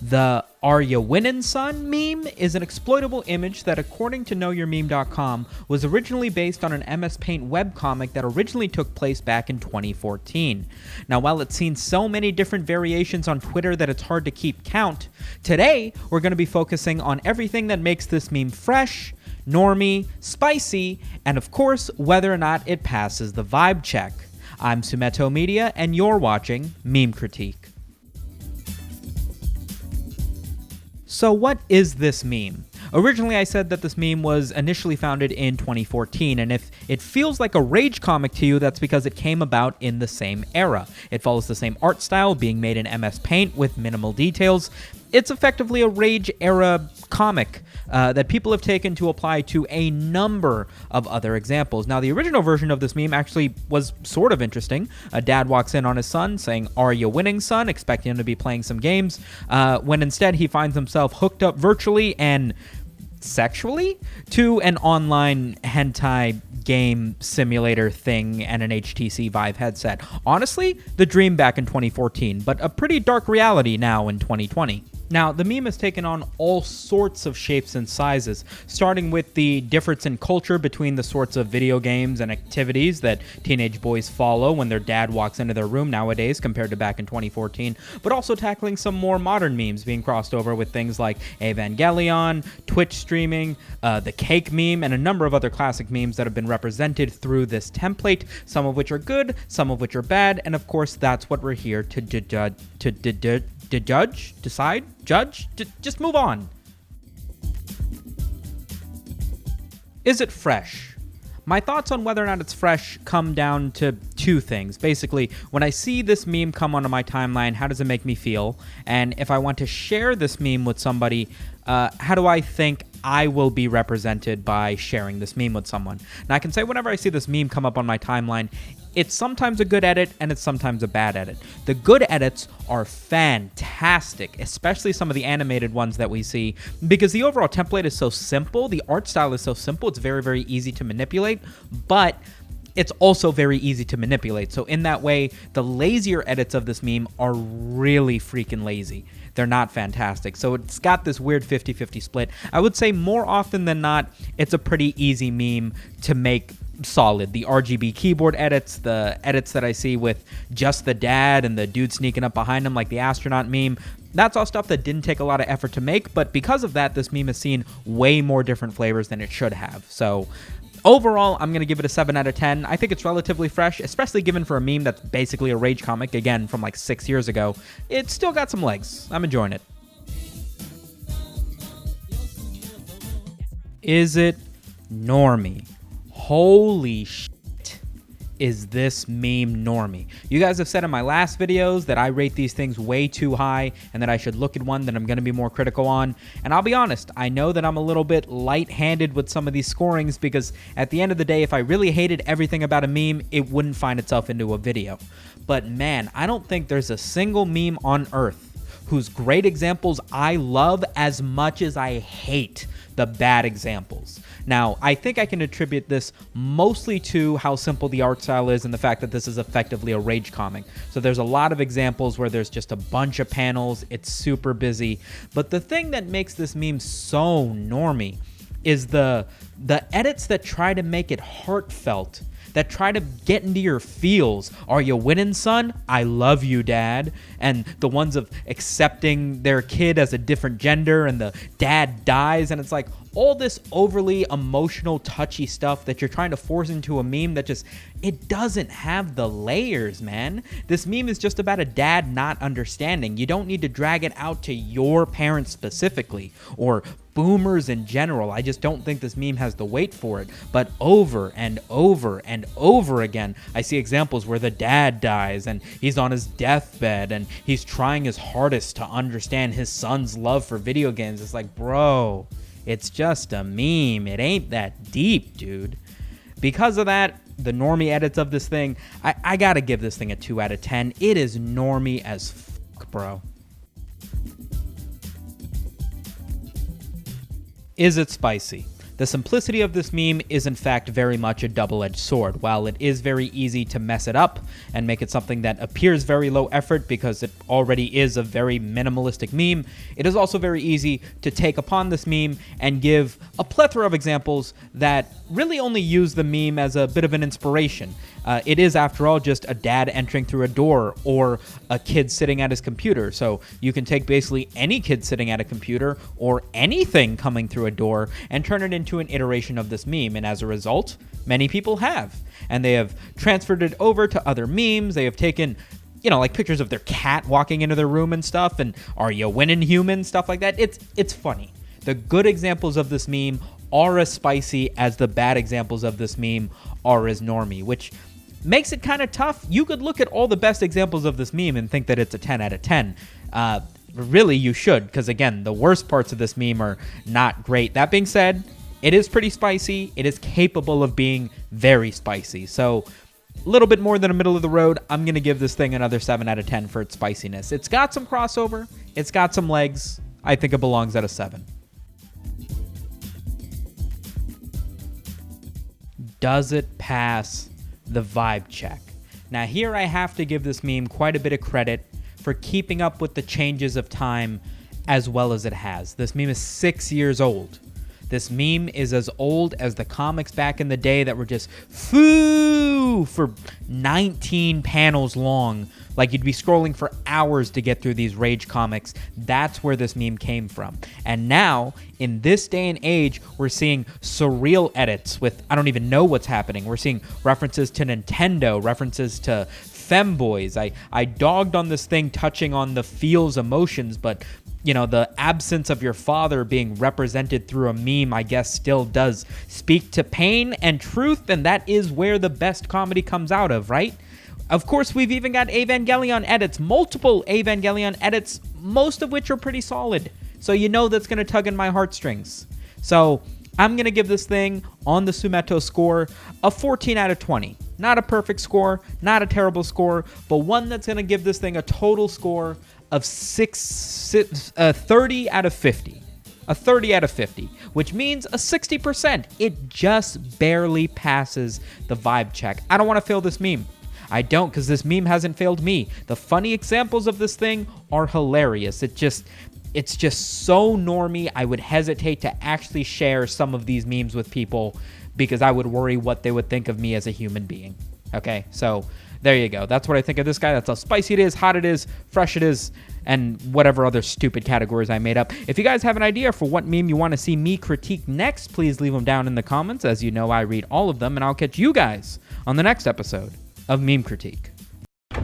The "Are Ya Winnin' Son" meme is an exploitable image that, according to KnowYourMeme.com, was originally based on an MS Paint webcomic that originally took place back in 2014. Now, while it's seen so many different variations on Twitter that it's hard to keep count, today we're going to be focusing on everything that makes this meme fresh, normy, spicy, and of course, whether or not it passes the vibe check. I'm SumitoMedia, and you're watching Meme Critique. So what is this meme? Originally, I said that this meme was initially founded in 2014, and if it feels like a rage comic to you, that's because it came about in the same era. It follows the same art style, being made in MS Paint with minimal details. It's effectively a rage-era comic that people have taken to apply to a number of other examples. Now, the original version of this meme actually was sort of interesting. A dad walks in on his son saying, "Are you winning, son?" expecting him to be playing some games, when instead he finds himself hooked up virtually and sexually to an online hentai game simulator thing and an HTC Vive headset. Honestly, the dream back in 2014, but a pretty dark reality now in 2020. Now, the meme has taken on all sorts of shapes and sizes, starting with the difference in culture between the sorts of video games and activities that teenage boys follow when their dad walks into their room nowadays compared to back in 2014, but also tackling some more modern memes being crossed over with things like Evangelion, Twitch streaming, the cake meme, and a number of other classic memes that have been represented through this template, some of which are good, some of which are bad, and of course that's what we're here to judge, just move on. Is it fresh? My thoughts on whether or not it's fresh come down to two things. Basically, when I see this meme come onto my timeline, how does it make me feel? And if I want to share this meme with somebody, how do I think I will be represented by sharing this meme with someone? Now, I can say whenever I see this meme come up on my timeline, it's sometimes a good edit and it's sometimes a bad edit. The good edits are fantastic, especially some of the animated ones that we see, because the overall template is so simple, the art style is so simple, it's very, very easy to manipulate, but it's also very easy to manipulate. So in that way, the lazier edits of this meme are really freaking lazy. They're not fantastic. So it's got this weird 50-50 split. I would say more often than not, it's a pretty easy meme to make solid. The RGB keyboard edits, the edits that I see with just the dad and the dude sneaking up behind him like the astronaut meme, that's all stuff that didn't take a lot of effort to make, but because of that, this meme has seen way more different flavors than it should have. So overall, I'm going to give it a 7 out of 10. I think it's relatively fresh, especially given for a meme that's basically a rage comic, again, from like 6 years ago. It's still got some legs. I'm enjoying it. Is it normy? Holy shit, is this meme normy? You guys have said in my last videos that I rate these things way too high and that I should look at one that I'm going to be more critical on. And I'll be honest, I know that I'm a little bit light-handed with some of these scorings because at the end of the day, if I really hated everything about a meme, it wouldn't find itself into a video. But man, I don't think there's a single meme on earth whose great examples I love as much as I hate the bad examples. Now, I think I can attribute this mostly to how simple the art style is and the fact that this is effectively a rage comic. So there's a lot of examples where there's just a bunch of panels, it's super busy. But the thing that makes this meme so normy is the edits that try to make it heartfelt, that try to get into your feels. Are you winning, son? I love you, dad. And the ones of accepting their kid as a different gender and the dad dies. And it's like all this overly emotional, touchy stuff that you're trying to force into a meme that just, it doesn't have the layers, man. This meme is just about a dad not understanding. You don't need to drag it out to your parents specifically or boomers in general. I just don't think this meme has the weight for it. But over and over and over again, I see examples where the dad dies and he's on his deathbed and he's trying his hardest to understand his son's love for video games. It's like, bro, it's just a meme. It ain't that deep, dude. Because of that, the normie edits of this thing, I gotta give this thing a 2 out of 10. It is normie as fuck, bro. Is it spicy? The simplicity of this meme is in fact very much a double-edged sword. While it is very easy to mess it up and make it something that appears very low effort because it already is a very minimalistic meme, it is also very easy to take upon this meme and give a plethora of examples that really only use the meme as a bit of an inspiration. It is, after all, just a dad entering through a door or a kid sitting at his computer. So you can take basically any kid sitting at a computer or anything coming through a door and turn it into an iteration of this meme. And as a result, many people have. And they have transferred it over to other memes. They have taken, like pictures of their cat walking into their room and stuff. And are you winning, human? Stuff like that. It's funny. The good examples of this meme are as spicy as the bad examples of this meme are as Normy, which makes it kind of tough. You could look at all the best examples of this meme and think that it's a 10 out of 10. Really, you should, because again, the worst parts of this meme are not great. That being said, it is pretty spicy. It is capable of being very spicy. So a little bit more than a middle of the road. I'm going to give this thing another 7 out of 10 for its spiciness. It's got some crossover. It's got some legs. I think it belongs at a 7. Does it pass the vibe check? Now here I have to give this meme quite a bit of credit for keeping up with the changes of time as well as it has. This meme is 6 years old. This meme is as old as the comics back in the day that were just foo for 19 panels long. Like you'd be scrolling for hours to get through these Rage comics. That's where this meme came from. And now, in this day and age, we're seeing surreal edits with, I don't even know what's happening. We're seeing references to Nintendo, references to femboys. I dogged on this thing touching on the feels emotions, but the absence of your father being represented through a meme, I guess, still does speak to pain and truth, and that is where the best comedy comes out of, right? Of course, we've even got Evangelion edits, multiple Evangelion edits, most of which are pretty solid. So that's going to tug in my heartstrings. So I'm going to give this thing on the Sumito score a 14 out of 20. Not a perfect score, not a terrible score, but one that's going to give this thing a total score of 30 out of 50. A 30 out of 50, which means a 60%. It just barely passes the vibe check. I don't want to fail this meme. I don't, because this meme hasn't failed me. The funny examples of this thing are hilarious. It's just so Normy. I would hesitate to actually share some of these memes with people because I would worry what they would think of me as a human being. Okay, so there you go. That's what I think of this guy. That's how spicy it is, hot it is, fresh it is, and whatever other stupid categories I made up. If you guys have an idea for what meme you want to see me critique next, please leave them down in the comments. As you know, I read all of them, and I'll catch you guys on the next episode of Meme Critique.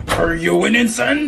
Are you winning, son?